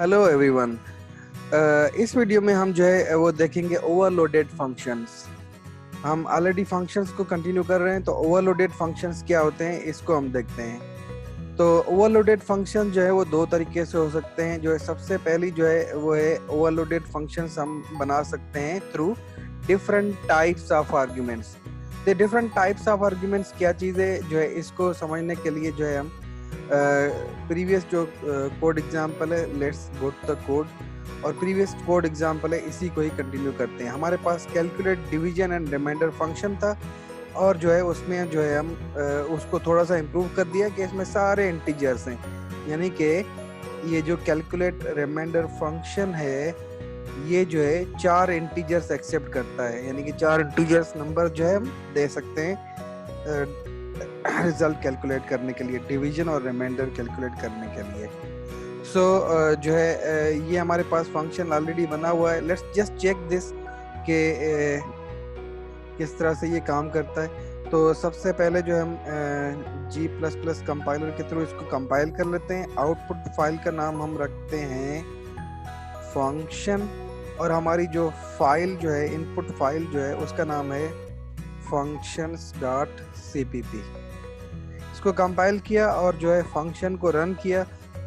Hello everyone. इस video में हम जो है वो देखेंगे ओवरलोडेड फंक्शंस। हम ऑलरेडी फंक्शंस को कंटिन्यू कर रहे हैं, तो ओवरलोडेड फंक्शंस क्या होते हैं इसको हम देखते हैं। तो ओवरलोडेड फंक्शन जो है वो दो तरीके से हो सकते हैं। जो है सबसे पहली जो है वो है ओवरलोडेड फंक्शंस हम बना सकते हैं through different types of arguments. तो डिफरेंट टाइप्स ऑफ आर्ग्यूमेंट्स क्या चीज़ है, जो है इसको समझने के लिए जो है हम प्रीवियस जो कोड एग्जांपल है, let's go to the code, और प्रीवियस कोड एग्जांपल है इसी को ही कंटिन्यू करते हैं। हमारे पास calculate division and remainder function था, और जो है उसमें जो है हम उसको थोड़ा सा इम्प्रूव कर दिया कि इसमें सारे इंटीजर्स हैं। यानी कि ये जो कैलकुलेट रिमाइंडर फंक्शन है ये जो है 4 इंटीजर्स एक्सेप्ट करता है, यानी कि 4 इंटीजर्स नंबर जो है हम दे सकते हैं रिजल्ट कैलकुलेट करने के लिए, डिवीजन और रिमाइंडर कैलकुलेट करने के लिए। सो जो है ये हमारे पास फंक्शन ऑलरेडी बना हुआ है। लेट्स जस्ट चेक दिस कि किस तरह से ये काम करता है। तो सबसे पहले जो हम G++ कंपाइलर के थ्रू इसको कंपाइल कर लेते हैं। आउटपुट फाइल का नाम हम रखते हैं फंक्शन, और हमारी जो फाइल जो है इनपुट फाइल जो है उसका नाम है functions.cpp। इसको कंपाइल किया और जो है फंक्शन को रन किया,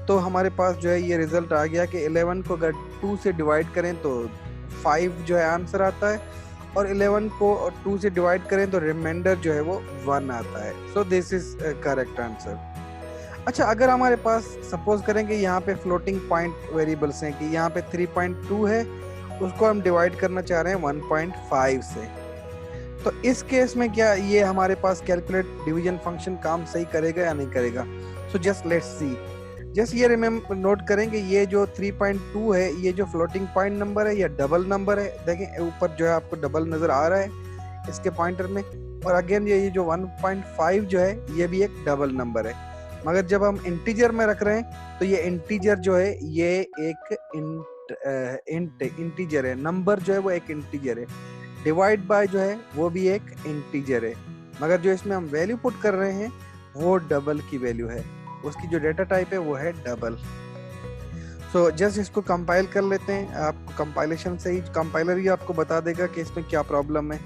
तो हमारे पास जो है ये रिजल्ट आ गया कि 11 को अगर 2 से डिवाइड करें तो 5 जो है आंसर आता है, और 11 को 2 से डिवाइड करें तो रिमाइंडर जो है वो 1 आता है। सो दिस इज करेक्ट आंसर। अच्छा, अगर हमारे पास सपोज करें कि यहाँ पे फ्लोटिंग पॉइंट वेरिएबल्स हैं, कि यहाँ पे 3.2 है, उसको हम डिवाइड करना चाह रहे हैं 1.5 से, तो इस केस में क्या ये हमारे पास कैलकुलेट डिवीजन फंक्शन काम सही करेगा या नहीं करेगा? So just let's see. Just ये रिमेम्बर नोट करें कि ये जो 3.2 है ये जो फ्लोटिंग पॉइंट नंबर है या डबल नंबर है। देखें ऊपर जो है आपको डबल नजर आ रहा है इसके पॉइंटर में, और अगेन ये जो 1.5 जो है ये भी एक डबल नंबर है। मगर जब हम इंटीजर में रख रहे हैं तो ये इंटीजर जो है ये एक इंटीजर है, नंबर जो है वो एक इंटीजर है, डिवाइड बाय जो है वो भी एक इंटीजर है, मगर जो इसमें हम वैल्यू पुट कर रहे हैं वो डबल की वैल्यू है, उसकी जो डेटा टाइप है वो है डबल। सो जस्ट इसको कंपाइल कर लेते हैं। आपको कंपाइलेशन से ही कंपाइलर ही आपको बता देगा कि इसमें क्या प्रॉब्लम है।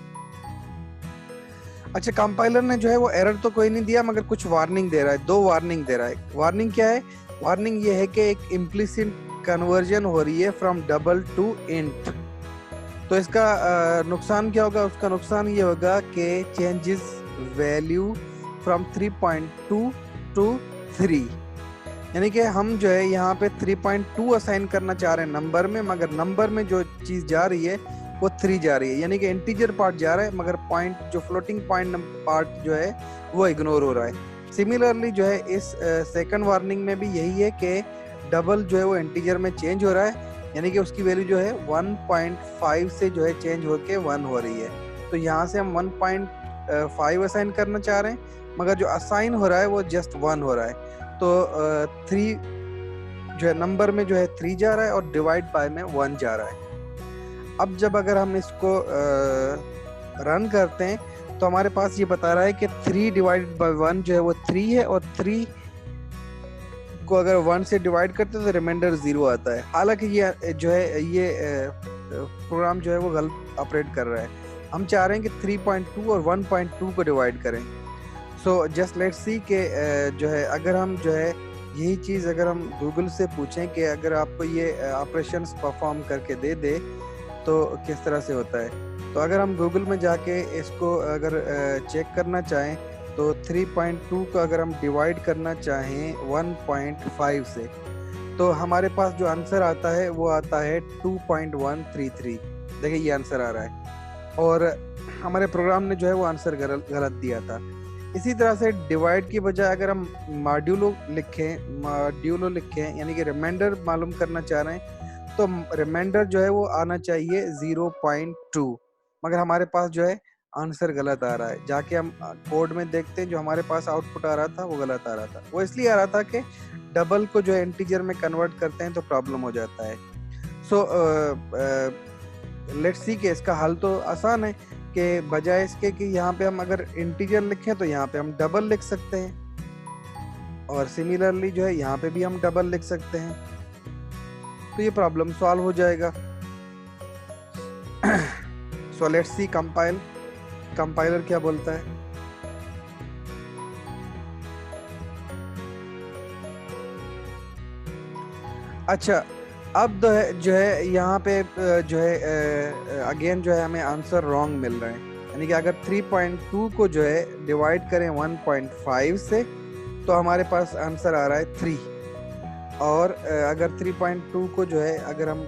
अच्छा, कंपाइलर ने जो है वो एरर तो कोई नहीं दिया, मगर कुछ वार्निंग दे रहा है, 2 वार्निंग दे रहा है। वार्निंग क्या है? वार्निंग ये है कि एक इम्प्लिसिट कन्वर्जन हो रही है फ्रॉम डबल टू इंट। तो इसका नुकसान क्या होगा? उसका नुकसान ये होगा कि चेंजेस वैल्यू फ्रॉम 3.2 टू 3, यानी कि हम जो है यहाँ पे 3.2 असाइन करना चाह रहे हैं नंबर में, मगर नंबर में जो चीज़ जा रही है वो 3 जा रही है, यानी कि इंटीजर पार्ट जा रहा है, मगर पॉइंट जो फ्लोटिंग पॉइंट पार्ट जो है वो इग्नोर हो रहा है। सिमिलरली जो है इस सेकंड वार्निंग में भी यही है कि डबल जो है वो इंटीजर में चेंज हो रहा है, यानी कि उसकी वैल्यू जो है 1.5 से जो है चेंज होके 1 हो रही है। तो यहाँ से हम 1.5 असाइन करना चाह रहे हैं, मगर जो असाइन हो रहा है वो जस्ट 1 हो रहा है। तो 3 जो है नंबर में जो है 3 जा रहा है और डिवाइड बाय में 1 जा रहा है। अब जब अगर हम इसको रन करते हैं तो हमारे पास ये बता रहा है कि 3 डिवाइडेड बाय 1 जो है वो 3 है, और 3 को अगर 1 से डिवाइड करते हैं तो रिमाइंडर 0 आता है। हालांकि ये जो है ये प्रोग्राम जो है वो गलत ऑपरेट कर रहा है। हम चाह रहे हैं कि 3.2 और 1.2 को डिवाइड करें। सो जस्ट लेट्स सी कि जो है अगर हम जो है यही चीज़ अगर हम गूगल से पूछें कि अगर आपको ये ऑपरेशंस परफॉर्म करके दे दे तो किस तरह से होता है। तो अगर हम गूगल में जाके इसको अगर चेक करना चाहें तो 3.2 को अगर हम डिवाइड करना चाहें 1.5 से, तो हमारे पास जो आंसर आता है वो आता है 2.133। देखिए ये आंसर आ रहा है, और हमारे प्रोग्राम ने जो है वो आंसर गलत दिया था। इसी तरह से डिवाइड की बजाय अगर हम मॉड्यूलो लिखें यानी कि रिमाइंडर मालूम करना चाह रहे हैं तो रिमाइंडर जो है वो आना चाहिए 0.2, मगर हमारे पास जो है आंसर गलत आ रहा है। जाके हम कोड में देखते हैं, जो हमारे पास आउटपुट आ रहा था वो गलत आ रहा था। वो इसलिए आ रहा था कि डबल को जो है इंटीजर में कन्वर्ट करते हैं तो प्रॉब्लम हो जाता है। सो लेट्स सी कि इसका हल तो आसान है कि बजाय इसके कि यहाँ पे हम अगर इंटीजर लिखें तो यहाँ पे हम डबल लिख सकते हैं, और सिमिलरली जो है यहाँ पे भी हम डबल लिख सकते हैं। तो ये प्रॉब्लम सॉल्व हो जाएगा। सो लेट्स सी कंपाइलर क्या बोलता है। अच्छा, अब जो है यहाँ पे जो है अगेन जो है हमें आंसर रॉन्ग मिल रहा है, यानी कि अगर 3.2 को जो है डिवाइड करें 1.5 से तो हमारे पास आंसर आ रहा है 3, और अगर 3.2 को जो है अगर हम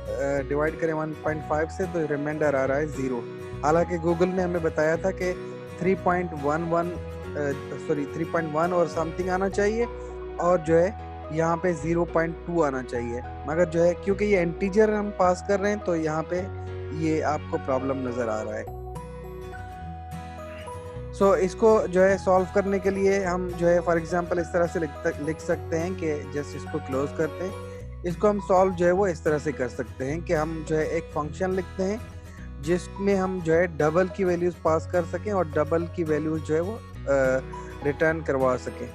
डिवाइड करें 1.5 से तो रिमाइंडर आ रहा है 0। हालांकि गूगल ने हमें बताया था कि 3.1 और समथिंग आना चाहिए, और जो है यहाँ पे 0.2 आना चाहिए, मगर जो है क्योंकि ये इंटीजर हम पास कर रहे हैं तो यहाँ पे ये आपको प्रॉब्लम नजर आ रहा है। सो इसको जो है सॉल्व करने के लिए हम जो है फॉर एग्जांपल इस तरह से लिख सकते हैं कि जस्ट इसको क्लोज करते हैं। इसको हम सॉल्व जो है वो इस तरह से कर सकते हैं कि हम जो है एक फंक्शन लिखते हैं जिसमें हम जो है डबल की वैल्यूज पास कर सकें और डबल की वैल्यूज जो है वो रिटर्न करवा सकें।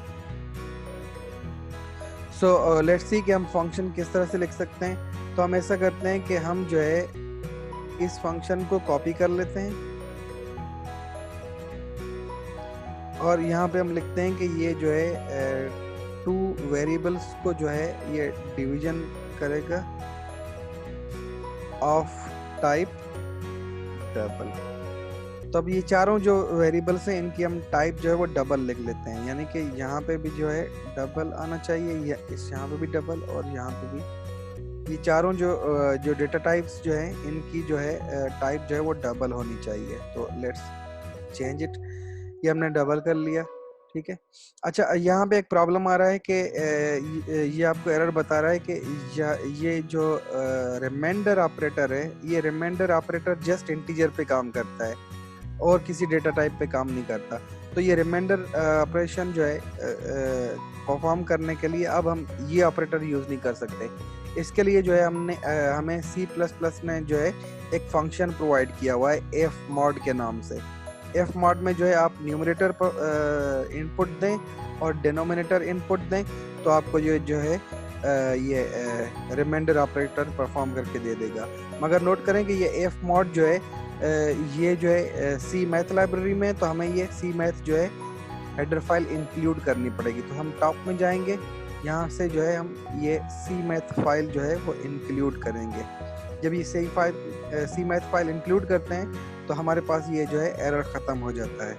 सो लेट्स सी कि हम फंक्शन किस तरह से लिख सकते हैं। तो हम ऐसा करते हैं कि हम जो है इस फंक्शन को कॉपी कर लेते हैं और यहाँ पे हम लिखते हैं कि ये जो है 2 वेरिएबल्स को जो है ये डिवीजन करेगा ऑफ टाइप डबल। तो अब ये चारों जो वेरिएबल्स हैं इनकी हम टाइप जो है वो डबल लिख लेते हैं, यानी कि यहाँ पे भी जो है डबल आना चाहिए, या इस यहाँ पे भी डबल और यहाँ पे भी। ये चारों जो डेटा टाइप्स जो हैं इनकी जो है टाइप जो है वो डबल होनी चाहिए। तो लेट्स चेंज इट, ये हमने डबल कर लिया, ठीक है। अच्छा, यहाँ पे एक प्रॉब्लम आ रहा है कि ये आपको एरर बता रहा है कि ये जो रिमाइंडर ऑपरेटर है, ये रिमाइंडर ऑपरेटर जस्ट इंटीजर पे काम करता है और किसी डेटा टाइप पे काम नहीं करता। तो ये रिमाइंडर ऑपरेशन जो है परफॉर्म करने के लिए अब हम ये ऑपरेटर यूज नहीं कर सकते। इसके लिए जो है हमें C++ ने जो है एक फंक्शन प्रोवाइड किया हुआ है fmod के नाम से। fmod में जो है आप न्यूमरेटर पर इनपुट दें और डिनोमिनेटर इनपुट दें तो आपको जो है ये रिमाइंडर ऑपरेटर परफॉर्म करके दे देगा। मगर नोट करें कि ये fmod जो है ये जो है सी मैथ लाइब्रेरी में, तो हमें ये सी मैथ जो है हेडर फाइल इंक्लूड करनी पड़ेगी। तो हम टॉप में जाएंगे, यहाँ से जो है हम ये सी मैथ फाइल जो है वो इंक्लूड करेंगे। जब ये सी मैथ फाइल इंक्लूड करते हैं तो हमारे पास ये जो है एरर ख़त्म हो जाता है।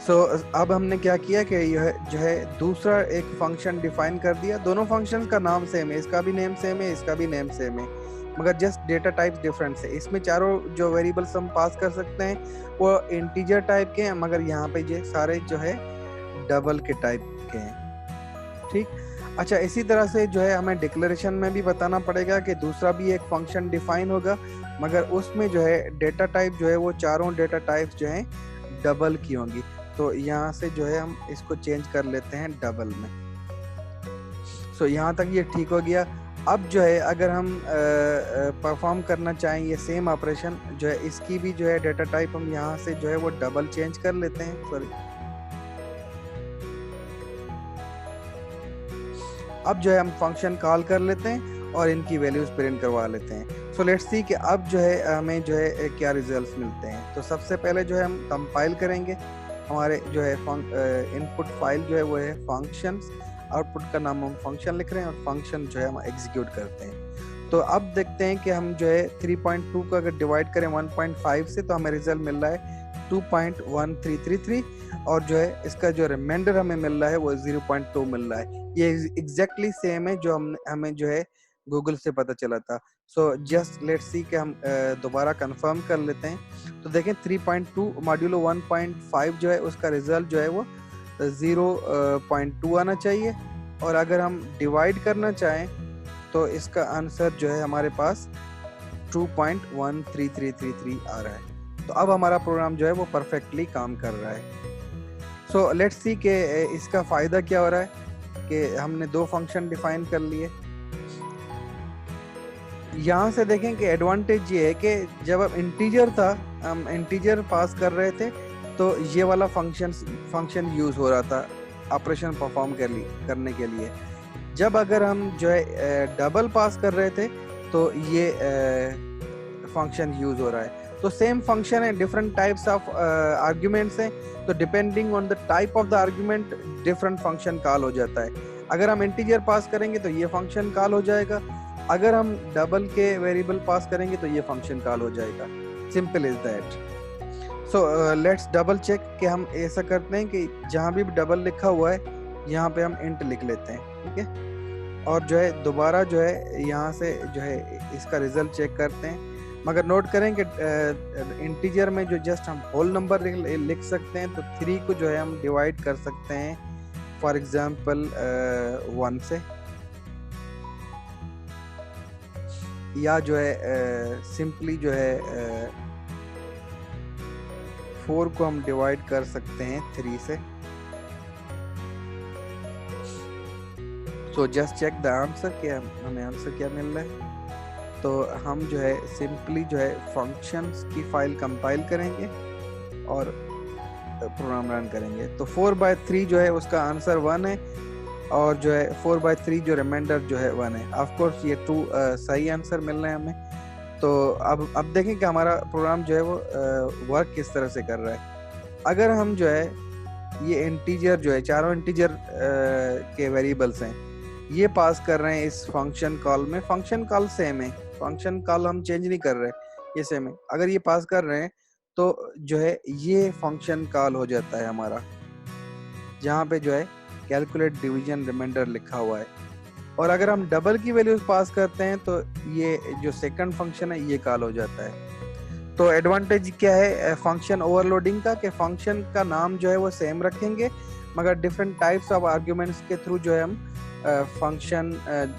सो अब हमने क्या किया कि यह जो है दूसरा एक फंक्शन डिफाइन कर दिया। दोनों फंक्शन का नाम सेम है, इसका भी नेम सेम है, इसका भी नेम सेम है, मगर जस्ट डेटा टाइप डिफरेंस है। इसमें चारों जो वेरिएबल्स हम पास कर सकते हैं वो इंटीजर टाइप के हैं, मगर यहाँ पे ये सारे जो है डबल के टाइप के हैं, ठीक। अच्छा, इसी तरह से जो है हमें डिक्लेरेशन में भी बताना पड़ेगा कि दूसरा भी एक फंक्शन डिफाइन होगा, मगर उसमें जो है डेटा टाइप जो है वो चारों डेटा टाइप्स जो हैं डबल की होंगी। तो यहाँ से जो है हम इसको चेंज कर लेते हैं डबल में। सो यहाँ तक ये ठीक हो गया। अब जो है अगर हम परफॉर्म करना चाहें ये सेम ऑपरेशन जो है, इसकी भी जो है डेटा टाइप हम यहाँ से जो है वो डबल चेंज कर लेते हैं। सॉरी, अब जो है हम फंक्शन कॉल कर लेते हैं और इनकी वैल्यूज प्रिंट करवा लेते हैं। सो लेट्स सी कि अब जो है हमें जो है क्या रिजल्ट्स मिलते हैं। तो सबसे पहले जो है हम कंपाइल करेंगे। हमारे जो है इनपुट फाइल जो है वो है फंक्शंस, आउटपुट का नाम हम फंक्शन लिख रहे हैं और फंक्शन जो है हम एग्जीक्यूट करते हैं। तो अब देखते हैं कि हम जो है 3.2 को अगर डिवाइड करें 1.5 से तो हमें रिजल्ट मिल रहा है 2.1333 और जो है इसका जो रिमाइंडर हमें मिल रहा है वो 0.2 मिल रहा है। ये एग्जैक्टली सेम है जो हमें जो है गूगल से पता चला था। सो जस्ट लेट्स सी कि हम दोबारा कंफर्म कर लेते हैं। तो देखें 3.2 मॉड्यूलो 1.5 जो है उसका रिजल्ट जो है वो 0.2 आना चाहिए, और अगर हम डिवाइड करना चाहें तो इसका आंसर जो है हमारे पास 2.13333 आ रहा है। तो अब हमारा प्रोग्राम जो है वो परफेक्टली काम कर रहा है। सो लेट्स सी कि इसका फ़ायदा क्या हो रहा है कि हमने 2 फंक्शन डिफाइन कर लिए। यहाँ से देखें कि एडवांटेज ये है कि जब अब इंटीजर था, हम इंटीजर पास कर रहे थे तो ये वाला फंक्शन यूज़ हो रहा था ऑपरेशन परफॉर्म करने के लिए। जब अगर हम जो है डबल पास कर रहे थे तो ये फंक्शन यूज हो रहा है। तो सेम फंक्शन है, डिफरेंट टाइप्स ऑफ आर्ग्यूमेंट्स हैं, तो depending on the type of the argument different function call हो जाता है। अगर हम इंटीजर पास करेंगे तो ये फंक्शन कॉल हो जाएगा, अगर हम डबल के वेरिएबल पास करेंगे तो ये फंक्शन कॉल हो जाएगा। Simple is that. So let's double check कि हम ऐसा करते हैं कि जहाँ भी डबल लिखा हुआ है यहाँ पे हम इंट लिख लेते हैं, ठीक है, और जो है दोबारा जो है यहाँ से जो है इसका रिजल्ट चेक करते हैं। मगर नोट करें कि इंटीजर में जो जस्ट हम होल नंबर लिख सकते हैं, तो 3 को जो है हम डिवाइड कर सकते हैं फॉर एग्जांपल 1 से, या जो है सिंपली जो है 4 को हम डिवाइड कर सकते हैं 3 से। So just check the answer, क्या हमें आंसर क्या मिल रहा है। तो हम जो है सिंपली जो है फंक्शंस की फाइल कंपाइल करेंगे और प्रोग्राम रन करेंगे। तो 4/3 जो है उसका आंसर 1 है, और जो है 4/3 जो रिमाइंडर जो है 1 है। ऑफ कोर्स ये 2 सही आंसर मिल रहे हैं हमें। तो अब देखें कि हमारा प्रोग्राम जो है वो वर्क किस तरह से कर रहा है। अगर हम जो है ये इंटीजर जो है चारों इंटीजर के वेरिएबल्स हैं, ये पास कर रहे हैं इस फंक्शन कॉल में। फंक्शन कॉल सेम है, फंक्शन कॉल हम चेंज नहीं कर रहे, ये सेम है। अगर ये पास कर रहे हैं तो जो है ये फंक्शन कॉल हो जाता है हमारा, जहाँ पे जो है कैलकुलेट डिवीजन रिमाइंडर लिखा हुआ है। और अगर हम डबल की वैल्यूज पास करते हैं तो ये जो सेकंड फंक्शन है ये कॉल हो जाता है। तो एडवांटेज क्या है फंक्शन ओवरलोडिंग का, कि फंक्शन का नाम जो है वो सेम रखेंगे, मगर डिफरेंट टाइप्स ऑफ आर्ग्यूमेंट्स के थ्रू जो है हम फंक्शन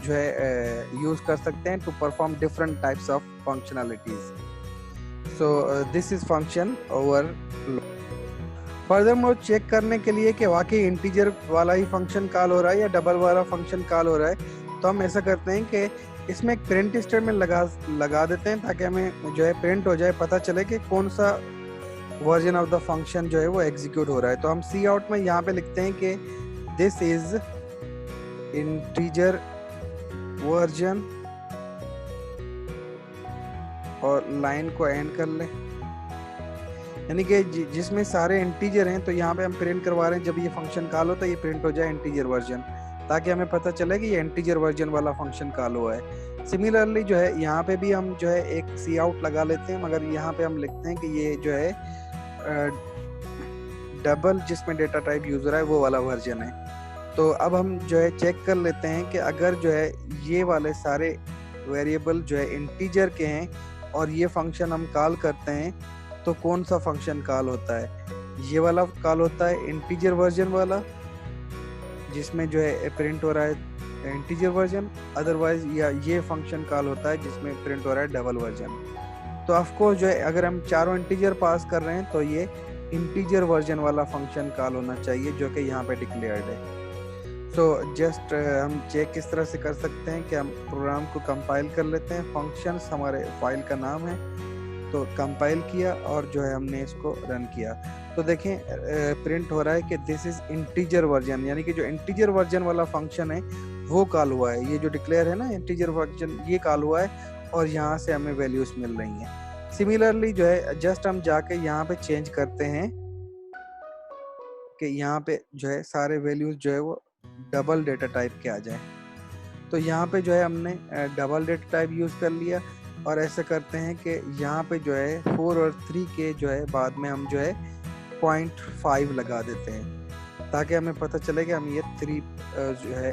जो है यूज कर सकते हैं to perform different types of functionalities. So this is function overload. Furthermore check करने के लिए कि वाकई इंटीजर वाला ही फंक्शन कॉल हो रहा है या डबल वाला फंक्शन कॉल हो रहा है, तो हम ऐसा करते हैं कि इसमें एक प्रिंट स्टेटमेंट लगा देते हैं, ताकि हमें जो है प्रिंट हो जाए, पता चले कि कौन सा वर्जन ऑफ द फंक्शन जो है वो एग्जीक्यूट हो रहा है। तो हम सी आउट में यहाँ पे लिखते हैं कि दिस इज इंटीजर वर्जन, और लाइन को एंड कर ले, यानी कि जिसमें सारे इंटीजर हैं, तो यहाँ पे हम प्रिंट करवा रहे हैं जब ये फंक्शन कॉल होता है ये प्रिंट हो जाए इंटीजर वर्जन, ताकि हमें पता चले कि ये इंटीजर वर्जन वाला फंक्शन कॉल हुआ है। सिमिलरली जो है यहाँ पे भी हम जो है एक सी आउट लगा लेते हैं, मगर यहाँ पे हम लिखते हैं कि ये जो है डबल जिसमें डेटा टाइप यूज हो रहा है वो वाला वर्जन है। तो अब हम जो है चेक कर लेते हैं कि अगर जो है ये वाले सारे वेरिएबल जो है इंटीजर के हैं और ये फंक्शन हम कॉल करते हैं, तो कौन सा फंक्शन कॉल होता है। ये वाला कॉल होता है इंटीजर वर्जन वाला, जिसमें जो है प्रिंट हो रहा है इंटीजर वर्जन, अदरवाइज या ये फंक्शन कॉल होता है जिसमें प्रिंट हो रहा है डबल वर्जन। तो ऑफ कोर्स जो है अगर हम चारों इंटीजर पास कर रहे हैं तो ये इंटीजर वर्जन वाला फंक्शन कॉल होना चाहिए, जो कि यहाँ पे डिक्लेयर्ड है। सो जस्ट हम चेक किस तरह से कर सकते हैं कि हम प्रोग्राम को कंपाइल कर लेते हैं। फंक्शंस हमारे फाइल का नाम है, तो कंपाइल किया और जो है हमने इसको रन किया, तो देखें प्रिंट हो रहा है कि दिस इज इंटीजर वर्जन, यानी कि जो इंटीजर वर्जन वाला फंक्शन है वो कॉल हुआ है। ये जो डिक्लेयर है ना इंटीजर वर्जन, ये कॉल हुआ है और यहाँ से हमें वैल्यूज मिल रही हैं। सिमिलरली जो है जस्ट हम जाके यहाँ पे चेंज करते हैं कि यहाँ पे जो है सारे वैल्यूज जो है वो डबल डेटा टाइप के आ जाए। तो यहाँ पे जो है हमने डबल डेटा टाइप यूज कर लिया, और ऐसा करते हैं कि यहाँ पे जो है 4 और 3 के जो है बाद में हम जो है 0.5 लगा देते हैं, ताकि हमें पता चले कि हम ये 3 जो है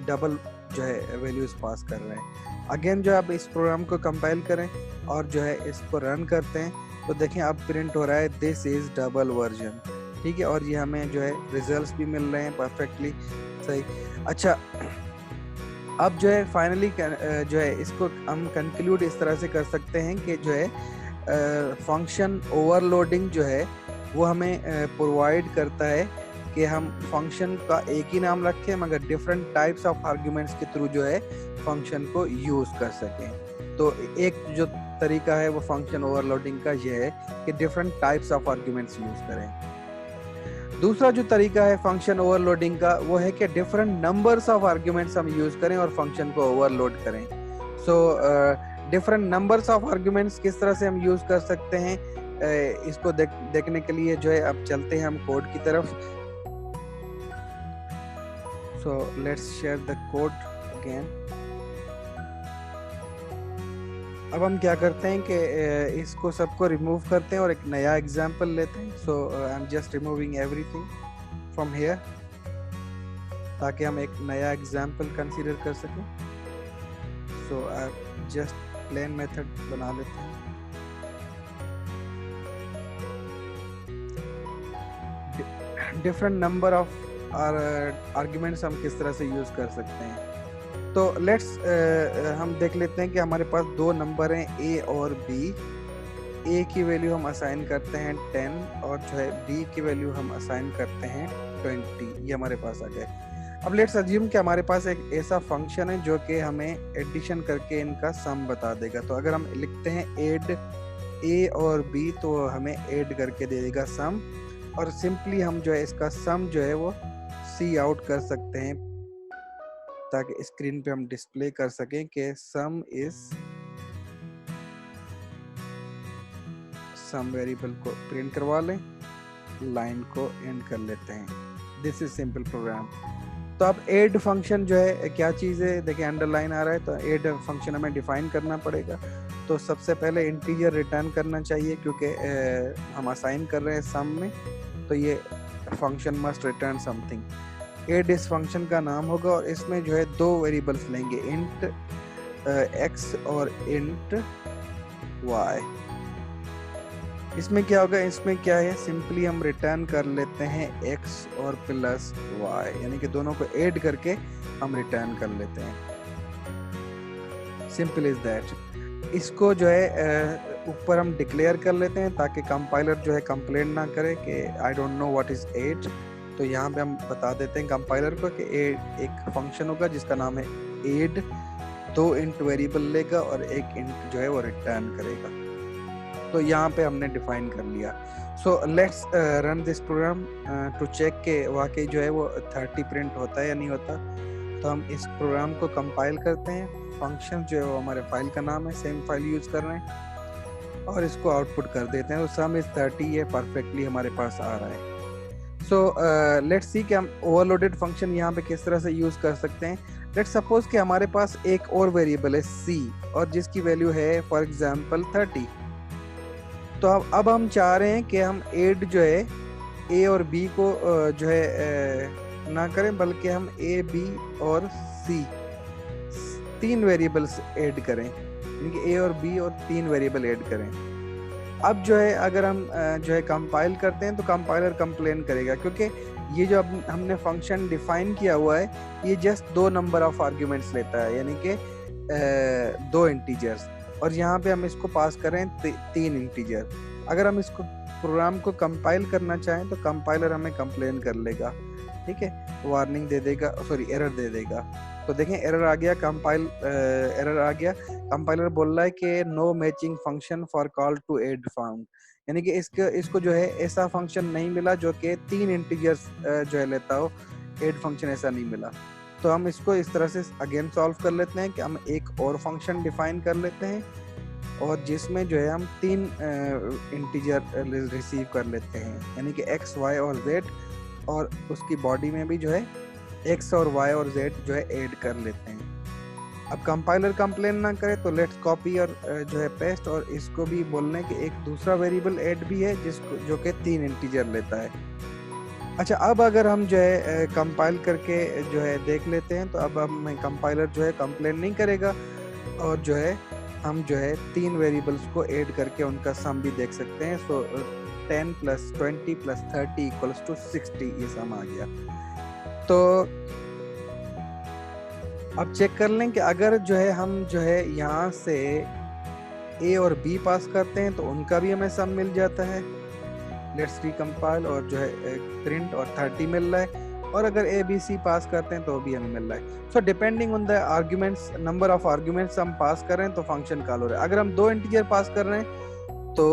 डबल जो है वैल्यूज पास कर रहे हैं। अगेन जो आप इस प्रोग्राम को कंपाइल करें और जो है इसको रन करते हैं, तो देखें अब प्रिंट हो रहा है दिस इज डबल वर्जन, ठीक है, और ये हमें जो है रिजल्ट्स भी मिल रहे हैं परफेक्टली सही। अच्छा, अब जो है फाइनली जो है इसको हम कंक्लूड इस तरह से कर सकते हैं कि जो है फंक्शन ओवरलोडिंग जो है वो हमें प्रोवाइड करता है कि हम फंक्शन का एक ही नाम रखें, मगर डिफरेंट टाइप्स ऑफ आर्ग्यूमेंट्स के थ्रू जो है फंक्शन को यूज कर सकें। तो एक जो तरीका है वो फंक्शन ओवरलोडिंग का ये है कि different types of arguments use करें। दूसरा जो तरीका है फंक्शन ओवरलोडिंग का वो है कि डिफरेंट नंबर्स ऑफ आर्ग्यूमेंट्स हम यूज करें और फंक्शन को ओवरलोड करें। So different numbers of arguments किस तरह से हम यूज कर सकते हैं, इसको देखने के लिए जो है अब चलते हैं हम कोड की तरफ। So let's share the code again. अब हम क्या करते हैं कि इसको सबको रिमूव करते हैं और एक नया एग्जांपल लेते हैं। So I am just removing everything from here ताकि हम एक नया एग्जांपल कंसीडर कर सकें। So I just plain method बना लेते हैं। डिफरेंट नंबर ऑफ आर्ग्यूमेंट्स हम किस तरह से यूज कर सकते हैं। तो लेट्स हम देख लेते हैं कि हमारे पास दो नंबर हैं ए और बी। ए की वैल्यू हम असाइन करते हैं 10 और जो है बी की वैल्यू हम असाइन करते हैं 20। ये हमारे पास आ गए। अब लेट्स अज्यूम कि हमारे पास एक ऐसा फंक्शन है जो कि हमें एडिशन करके इनका सम बता देगा। तो अगर हम लिखते हैं ऐड ए और बी तो हमें ऐड करके दे देगा सम, और सिंपली हम जो है इसका सम जो है वो सी आउट कर सकते हैं ताकि स्क्रीन पे हम डिस्प्ले कर सकें कि सम इज, सम वेरिएबल को प्रिंट करवा लें, लाइन को एंड कर लेते हैं। This is simple program. तो अब ऐड फंक्शन जो है क्या चीज़ है, देखिए अंडरलाइन आ रहा है, तो ऐड फंक्शन हमें डिफाइन करना पड़ेगा। तो सबसे पहले इंटीजर रिटर्न करना चाहिए क्योंकि हम असाइन कर रहे हैं सम में, तो ये function must return something. Add इस फंक्शन का नाम होगा और इसमें जो है दो वेरिएबल्स लेंगे, इंट एक्स और इंट वाई। इसमें क्या होगा, इसमें क्या है, सिंपली हम रिटर्न कर लेते हैं एक्स और प्लस वाई, यानी कि दोनों को ऐड करके हम रिटर्न कर लेते हैं। Simple is that. इसको जो है ऊपर हम डिक्लेयर कर लेते हैं ताकि कंपाइलर जो है कंप्लेन ना करे कि I don't know what is add. तो यहाँ पे हम बता देते हैं कंपाइलर को कि एक फंक्शन होगा जिसका नाम है ऐड, दो इंट वेरिएबल लेगा और एक इंट जो है वो रिटर्न करेगा। तो यहाँ पे हमने डिफाइन कर लिया। So let's run this program to check के वाकई जो है वो 30 प्रिंट होता है या नहीं होता। तो हम इस प्रोग्राम को कंपाइल करते हैं। फंक्शन जो है वो हमारे फाइल का नाम है, सेम फाइल यूज कर रहे हैं और इसको आउटपुट कर देते हैं। तो सम इज 30, ये परफेक्टली हमारे पास आ रहा है। सो लेट्स सी कि हम ओवरलोडेड फंक्शन यहाँ पे किस तरह से यूज कर सकते हैं। लेट्स सपोज कि हमारे पास एक और वेरिएबल है c और जिसकी वैल्यू है फॉर एग्जांपल 30। तो अब हम चाह रहे हैं कि हम ऐड जो है a और b को जो है ना करें, बल्कि हम a, b और c तीन वेरिएबल्स ऐड करें, यानी कि a और b और तीन वेरिएबल ऐड करें। अब जो है अगर हम जो है कंपाइल करते हैं तो कंपाइलर कंप्लेन करेगा क्योंकि ये जो अब हमने फंक्शन डिफाइन किया हुआ है ये जस्ट दो नंबर ऑफ आर्ग्यूमेंट्स लेता है, यानी कि दो इंटीजर्स, और यहाँ पे हम इसको पास करें तीन इंटीजर। अगर हम इसको प्रोग्राम को कंपाइल करना चाहें तो कंपाइलर हमें कंप्लेन कर लेगा, ठीक है, वार्निंग दे देगा, सॉरी एरर दे देगा। तो देखें एरर आ गया, एरर आ गया। कंपाइलर बोल रहा है कि no matching function for call to add found, यानी कि इसको जो है ऐसा फंक्शन नहीं मिला जो कि तीन इंटीजर्स जो है लेता हो, ऐड फंक्शन ऐसा नहीं मिला। तो हम इसको इस तरह से अगेन सॉल्व कर लेते हैं कि हम एक और फंक्शन डिफाइन कर लेते हैं और जिसमें जो है हम तीन इंटीजर रिसीव कर लेते हैं, यानी कि x, y और z, और उसकी बॉडी में भी जो है x और y और z जो है ऐड कर लेते हैं। अब कंपाइलर कंप्लेन ना करे तो लेट्स कॉपी और जो है पेस्ट, और इसको भी बोलने कि एक दूसरा वेरिएबल ऐड भी है जिसको जो कि तीन इंटीजर लेता है। अच्छा, अब अगर हम जो है कंपाइल करके जो है देख लेते हैं तो अब हम कंपाइलर जो है कंप्लेन नहीं करेगा और जो है हम जो है तीन वेरिएबल्स को ऐड करके उनका सम भी देख सकते हैं। सो 10 + 20 + 30 = 60 ये सम आ गया। तो अब चेक कर लें कि अगर जो है हम जो है यहाँ से a और b पास करते हैं तो उनका भी हमें सम मिल जाता है। लेट्स रिकम्पाइल और जो है प्रिंट और 30 मिल रहा है, और अगर a b c पास करते हैं तो भी हमें मिल रहा है। So depending on the arguments, number of arguments हम पास कर रहे हैं तो फंक्शन कॉल हो रहा है। अगर हम दो इंटीजर पास कर रहे हैं तो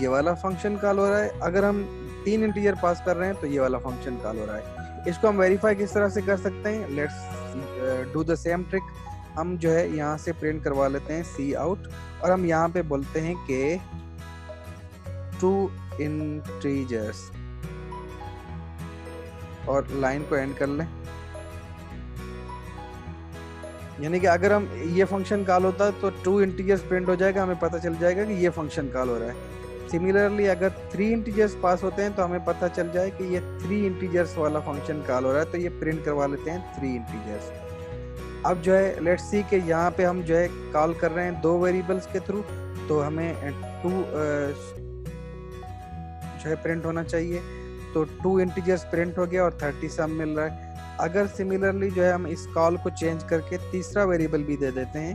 ये वाला फंक्शन कॉल हो रहा है। अगर हम तीन इंटीजर पास कर रहे हैं तो ये वाला फंक्शन कॉल हो रहा है। इसको हम वेरीफाई किस तरह से कर सकते हैं, let's do the same trick. हम जो है यहाँ से प्रिंट करवा लेते हैं सी आउट, और हम यहाँ पे बोलते हैं कि टू इंटीजर्स, और लाइन को एंड कर लें। यानी कि अगर हम ये फंक्शन कॉल होता है तो टू इंटीजर्स प्रिंट हो जाएगा, हमें पता चल जाएगा कि ये फंक्शन कॉल हो रहा है। सिमिलरली अगर थ्री इंटीजर्स पास होते हैं तो हमें पता चल जाए कि ये थ्री इंटीजर्स वाला फंक्शन कॉल हो रहा है, तो ये प्रिंट करवा लेते हैं थ्री इंटीजर्स। अब जो है लेट्स सी कि यहाँ पे हम जो है कॉल कर रहे हैं दो वेरिएबल्स के थ्रू, तो हमें टू जो है प्रिंट होना चाहिए। तो टू इंटीजर्स प्रिंट हो गया और 30 सम मिल रहा है। अगर सिमिलरली जो है हम इस कॉल को चेंज करके तीसरा वेरिएबल भी दे देते हैं,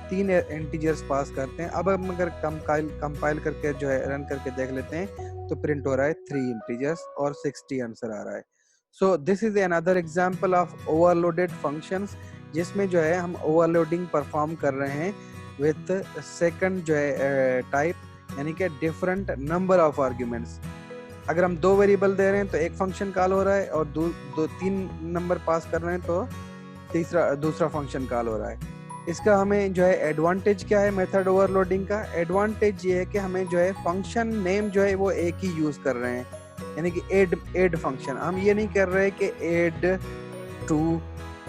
तीन इंटीजर्स पास करते हैं, अब हम अगर कंपाइल करके जो है रन करके देख लेते हैं तो प्रिंट हो रहा है थ्री इंटीजर्स और 60 आंसर आ रहा है। सो this is another example of overloaded functions, जिसमें जो है हम ओवरलोडिंग परफॉर्म कर रहे हैं विथ सेकंड जो है टाइप, यानी कि डिफरेंट नंबर ऑफ आर्ग्यूमेंट्स। अगर हम दो वेरिएबल दे रहे हैं तो एक फंक्शन कॉल हो रहा है, और दो तीन नंबर पास कर रहे हैं तो दूसरा फंक्शन कॉल हो रहा है। इसका हमें जो है एडवांटेज क्या है मेथड ओवरलोडिंग का? एडवांटेज ये है कि हमें जो है फंक्शन नेम जो है वो एक ही यूज कर रहे हैं, यानी कि एड फंक्शन। हम ये नहीं कर रहे कि एड टू,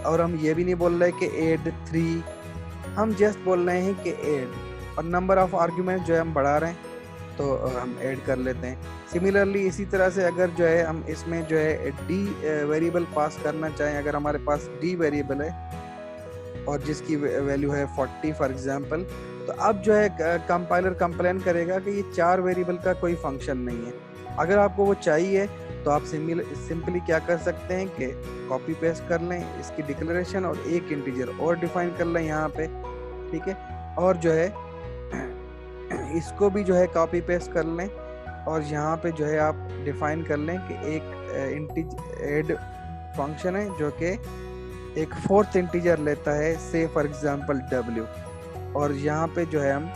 और हम ये भी नहीं बोल रहे कि एड थ्री, हम जस्ट बोल रहे हैं कि एड, और नंबर ऑफ आर्ग्यूमेंट जो है हम बढ़ा रहे हैं तो हम ऐड कर लेते हैं। सिमिलरली इसी तरह से अगर जो है हम इसमें जो है डी वेरिएबल पास करना चाहें, अगर हमारे पास डी वेरिएबल है और जिसकी वैल्यू है 40 फॉर एग्जांपल, तो अब जो है कंपाइलर कंप्लेन करेगा कि ये चार वेरिएबल का कोई फंक्शन नहीं है। अगर आपको वो चाहिए तो आप सिंपली क्या कर सकते हैं कि कॉपी पेस्ट कर लें इसकी डिक्लेरेशन, और एक इंटीजर और डिफाइन कर लें यहाँ पे, ठीक है, और जो है इसको भी जो है कॉपी पेस्ट कर लें, और यहाँ पे जो है आप डिफाइन कर लें कि एक एड फंक्शन है जो कि एक फोर्थ इंटीजर लेता है, से फॉर एग्जांपल w, और यहाँ पे जो है हम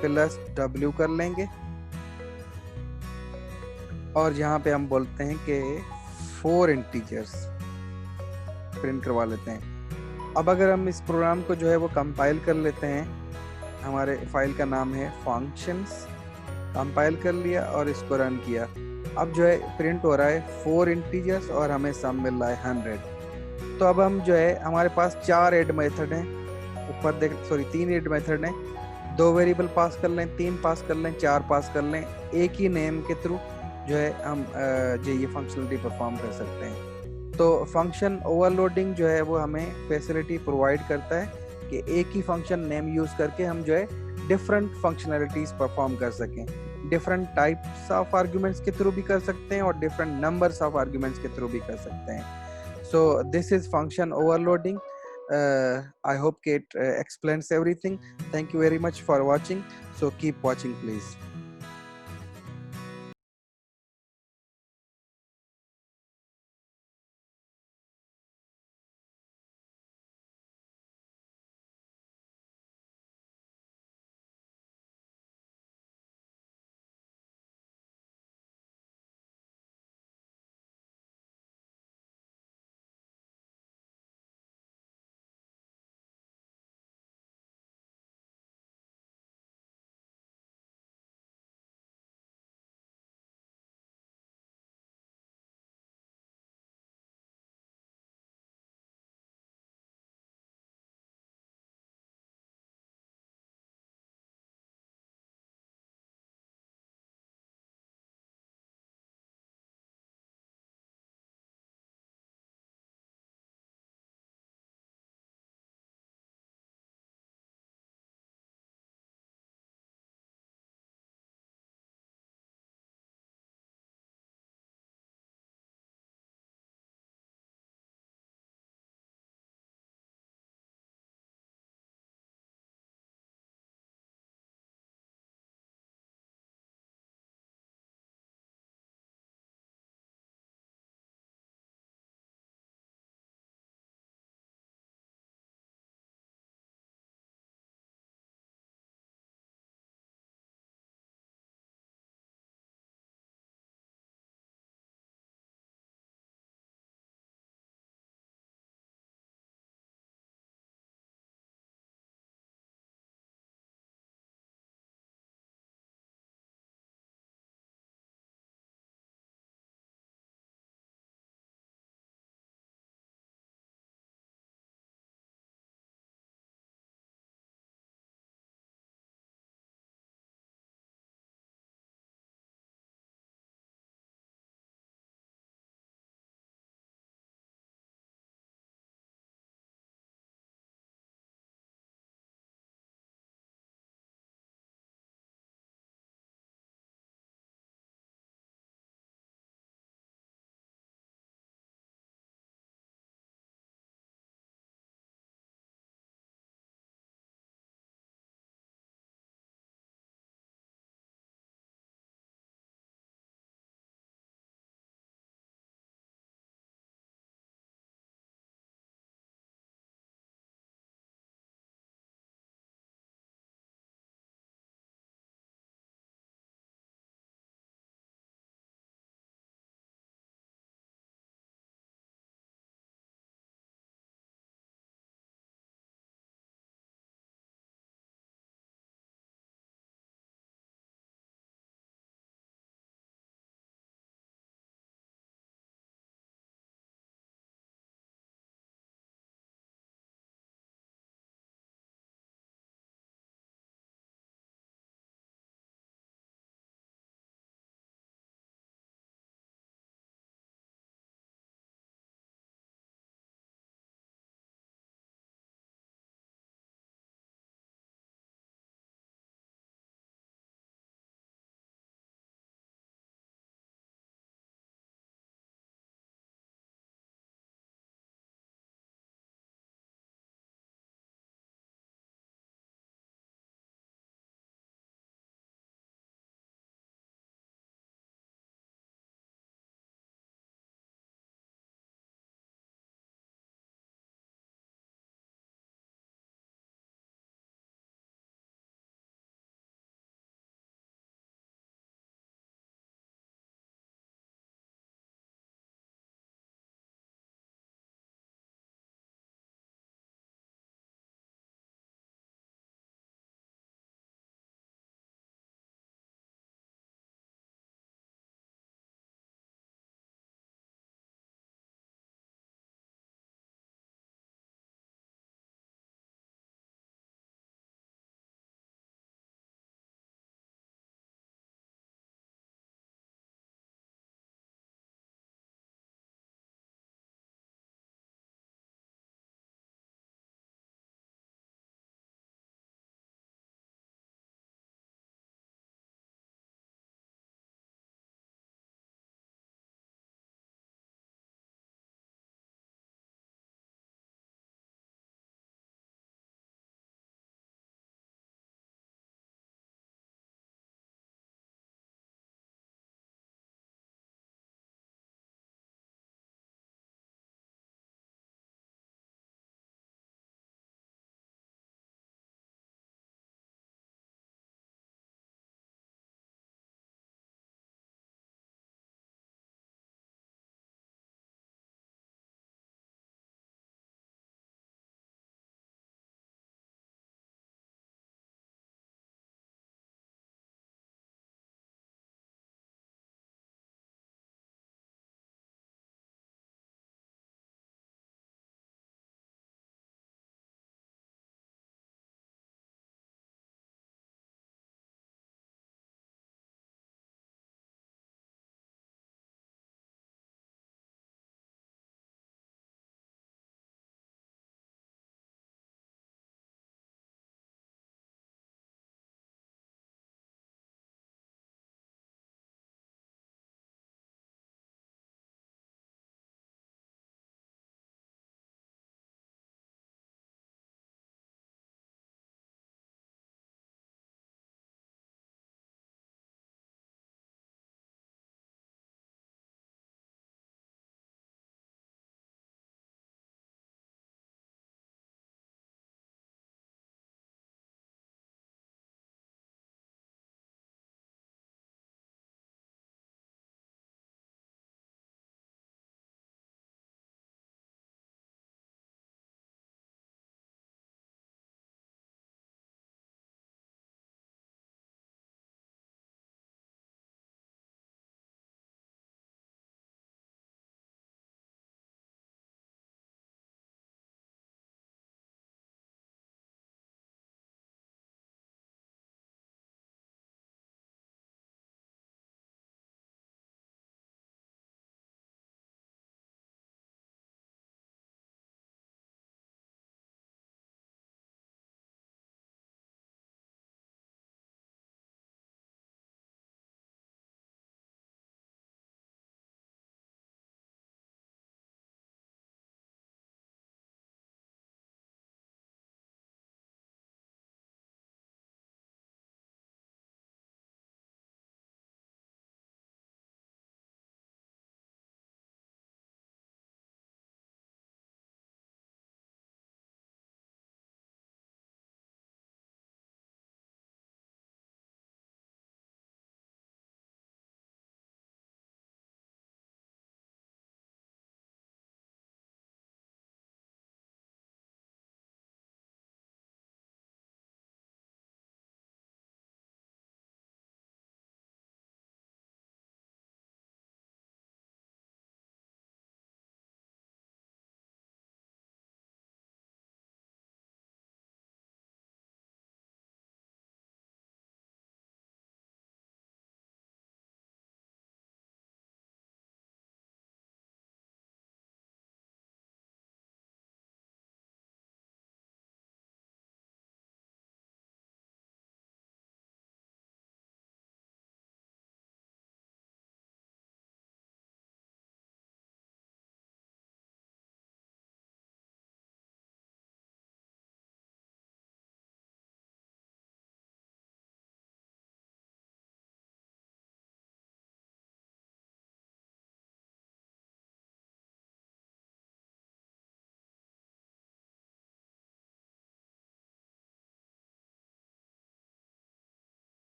प्लस w कर लेंगे, और यहाँ पे हम बोलते हैं कि फोर इंटीजर्स प्रिंट करवा लेते हैं। अब अगर हम इस प्रोग्राम को जो है वो कंपाइल कर लेते हैं, हमारे फाइल का नाम है फंक्शंस, कंपाइल कर लिया और इसको रन किया। अब जो है प्रिंट हो रहा है फोर इंटीजर्स और हमें सम मिल रहा है 100। तो अब हम जो है हमारे पास चार ऐड मेथड हैं, ऊपर देख सॉरी तीन ऐड मेथड हैं, दो वेरिएबल पास कर लें, तीन पास कर लें, चार पास कर लें, एक ही नेम के थ्रू जो है हम जो ये फंक्शनलिटी परफॉर्म कर सकते हैं। तो फंक्शन ओवरलोडिंग जो है वो हमें फैसिलिटी प्रोवाइड करता है कि एक ही फंक्शन नेम यूज करके हम जो है डिफरेंट फंक्शनलिटीज परफॉर्म कर सकें, डिफरेंट टाइप्स ऑफ आर्ग्यूमेंट्स के थ्रू भी कर सकते हैं और डिफरेंट नंबर्स ऑफ आर्ग्यूमेंट्स के थ्रू भी कर सकते हैं। सो this is function overloading. I hope it explains everything. Thank you very much for watching. So keep watching, please.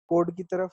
Code की तरफ।